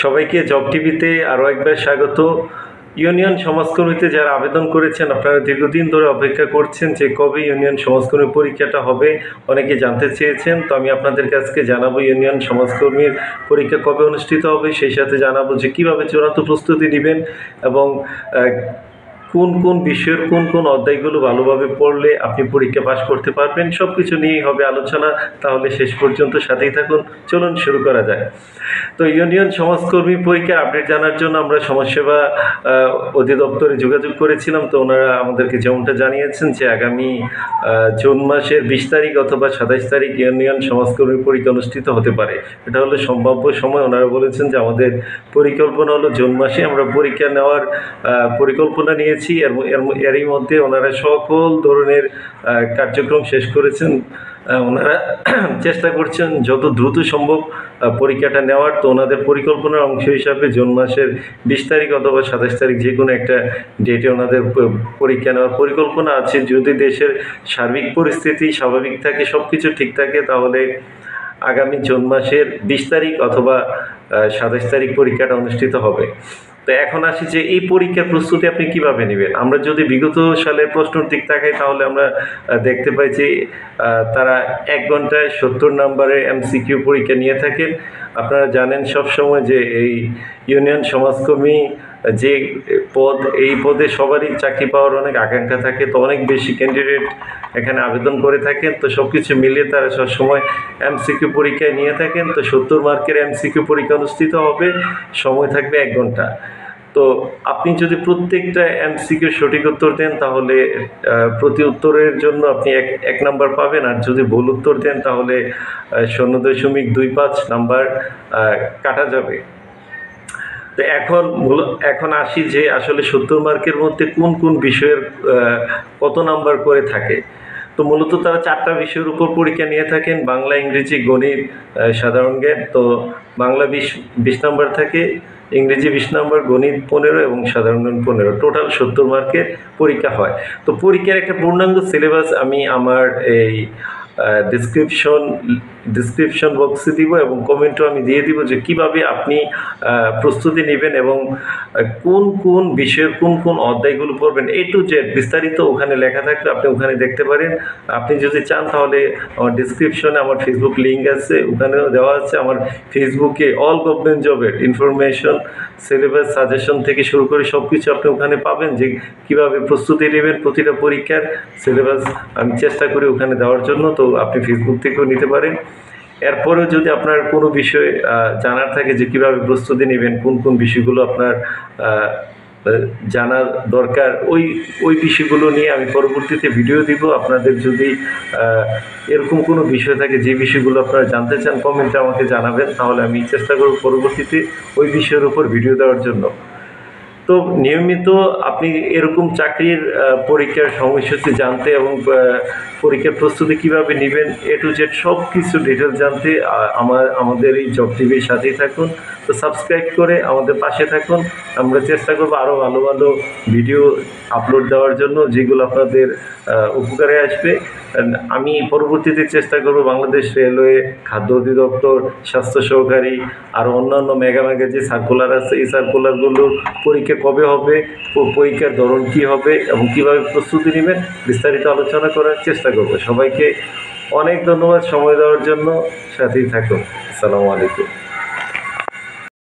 সবাইকে জব টিভিতে আরও একবার স্বাগত। ইউনিয়ন সমাজকর্মীতে যারা আবেদন করেছেন, আপনারা দীর্ঘদিন ধরে অপেক্ষা করছেন যে কবে ইউনিয়ন সমাজকর্মী পরীক্ষাটা হবে, অনেকে জানতে চেয়েছেন। তো আমি আপনাদের কাছে জানাবো ইউনিয়ন সমাজকর্মীর পরীক্ষা কবে অনুষ্ঠিত হবে, সেই সাথে জানাবো যে কীভাবে চূড়ান্ত প্রস্তুতি নেবেন এবং কোন কোন বিষয়ের কোন কোন অধ্যায়গুলো ভালোভাবে পড়লে আপনি পরীক্ষা পাশ করতে পারবেন, সব কিছু নিয়েই হবে আলোচনা। তাহলে শেষ পর্যন্ত সাথেই থাকুন। চলুন শুরু করা যায়। তো ইউনিয়ন সমাজকর্মী পরীক্ষার আপডেট জানার জন্য আমরা সমাজসেবা অধিদপ্তরে যোগাযোগ করেছিলাম। তো ওনারা আমাদেরকে যেমনটা জানিয়েছেন যে আগামী জুন মাসের 20 তারিখ অথবা 27 তারিখ ইউনিয়ন সমাজকর্মী পরীক্ষা অনুষ্ঠিত হতে পারে। এটা হলো সম্ভাব্য সময়। ওনারা বলেছেন যে আমাদের পরিকল্পনা হলো জুন মাসে আমরা পরীক্ষা নেওয়ার পরিকল্পনা নিয়েছি। এরই মধ্যে ওনারা সকল ধরনের কার্যক্রম শেষ করেছেন। ওনারা চেষ্টা করছেন যত দ্রুত সম্ভব পরীক্ষাটা নেওয়ার। তো ওনাদের পরিকল্পনার অংশ হিসাবে জুন মাসের 20 তারিখ অথবা 27 তারিখ যে কোনো একটা ডেটে ওনাদের পরীক্ষা নেওয়ার পরিকল্পনা আছে। যদি দেশের সার্বিক পরিস্থিতি স্বাভাবিক থাকে, সব কিছু ঠিক থাকে, তাহলে আগামী জুন মাসের 20 তারিখ অথবা 27 তারিখ পরীক্ষাটা অনুষ্ঠিত হবে। তো এখন আসি যে এই পরীক্ষার প্রস্তুতি আপনি কিভাবে নেবেন। আমরা যদি বিগত সালের প্রশ্নের দিক তাকাই, তাহলে আমরা দেখতে পাই যে তারা 1 ঘন্টায় 70 নম্বরের MCQ পরীক্ষা নিয়ে থাকেন। আপনারা জানেন সবসময় যে এই ইউনিয়ন সমাজকর্মী যে পদ, এই পদে সবারই চাকরি পাওয়ার অনেক আকাঙ্ক্ষা থাকে। তো অনেক বেশি ক্যান্ডিডেট এখানে আবেদন করে থাকেন। তো সব কিছু মিলিয়ে তারা সবসময় MCQ পরীক্ষায় নিয়ে থাকেন। তো 70 মার্কের MCQ পরীক্ষা অনুষ্ঠিত হবে, সময় থাকবে 1 ঘন্টা। তো আপনি যদি প্রত্যেকটা MCQ সঠিক উত্তর দেন, তাহলে প্রতি উত্তরের জন্য আপনি 1 নাম্বার পাবেন। আর যদি ভুল উত্তর দেন, তাহলে 0.25 নাম্বার কাটা যাবে। তো এখন আসি যে আসলে 70 মার্কের মধ্যে কোন কোন বিষয়ের কত নাম্বার করে থাকে। তো মূলত তারা 4টা বিষয়ের উপর পরীক্ষা নিয়ে থাকেন: বাংলা, ইংরেজি, গণিত, সাধারণ জ্ঞান। তো বাংলা 20 নাম্বার থাকে, ইংরেজি 20 নাম্বার, গণিত 15 এবং সাধারণ জ্ঞান 15। টোটাল 70 মার্কের পরীক্ষা হয়। তো পরীক্ষার একটা পূর্ণাঙ্গ সিলেবাস আমি আমার এই ডিসক্রিপশন বক্সে দিব এবং কমেন্টও আমি দিয়ে দিব যে কিভাবে আপনি প্রস্তুতি নেবেন এবং কোন কোন বিষয়ের কোন কোন অধ্যায়গুলো পড়বেন। A to Z বিস্তারিত ওখানে লেখা থাকবে, আপনি ওখানে দেখতে পারেন। আপনি যদি চান তাহলে আমার ডিসক্রিপশনে আমার ফেসবুক লিঙ্ক আছে, ওখানেও দেওয়া আছে। আমার ফেসবুকে অল গভর্নমেন্ট জবের ইনফরমেশন, সিলেবাস, সাজেশন থেকে শুরু করে সব কিছু আপনি ওখানে পাবেন যে কীভাবে প্রস্তুতি নেবেন প্রতিটা পরীক্ষার সিলেবাস আমি চেষ্টা করি ওখানে দেওয়ার জন্য। তো আপনি ফেসবুক থেকেও নিতে পারেন। এরপরেও যদি আপনার কোনো বিষয় জানার থাকে যে কীভাবে প্রস্তুতি নেবেন, কোন কোন বিষয়গুলো আপনার জানা দরকার, ওই বিষয়গুলো নিয়ে আমি পরবর্তীতে ভিডিও দিব। আপনাদের যদি এরকম কোনো বিষয় থাকে যে বিষয়গুলো আপনারা জানতে চান, কমেন্টে আমাকে জানাবেন, তাহলে আমি চেষ্টা করব পরবর্তীতে ওই বিষয়ের উপর ভিডিও দেওয়ার জন্য। তো নিয়মিত আপনি এরকম চাকরির পরীক্ষার সময়সূচি জানতে এবং পরীক্ষার প্রস্তুতি কিভাবে নেবেন, A to Z সব কিছু ডিটেলস জানতে আমাদের এই জব টিভির সাথেই থাকুন। তো সাবস্ক্রাইব করে আমাদের পাশে থাকুন। আমরা চেষ্টা করব আরও ভালো ভালো ভিডিও আপলোড দেওয়ার জন্য, যেগুলো আপনাদের উপকারে আসবে। আমি পরবর্তীতে চেষ্টা করব বাংলাদেশ রেলওয়ে, খাদ্য অধিদপ্তর, স্বাস্থ্য সহকারী, আরও অন্যান্য মেগা যে সার্কুলার আছে, এই সার্কুলারগুলো পরীক্ষা কবে হবে, পরীক্ষার ধরন কী হবে এবং কীভাবে প্রস্তুতি নেবেন বিস্তারিত আলোচনা করার চেষ্টা করব। সবাইকে অনেক ধন্যবাদ সময় দেওয়ার জন্য। সাথেই থাকুন। আসসালামু আলাইকুম।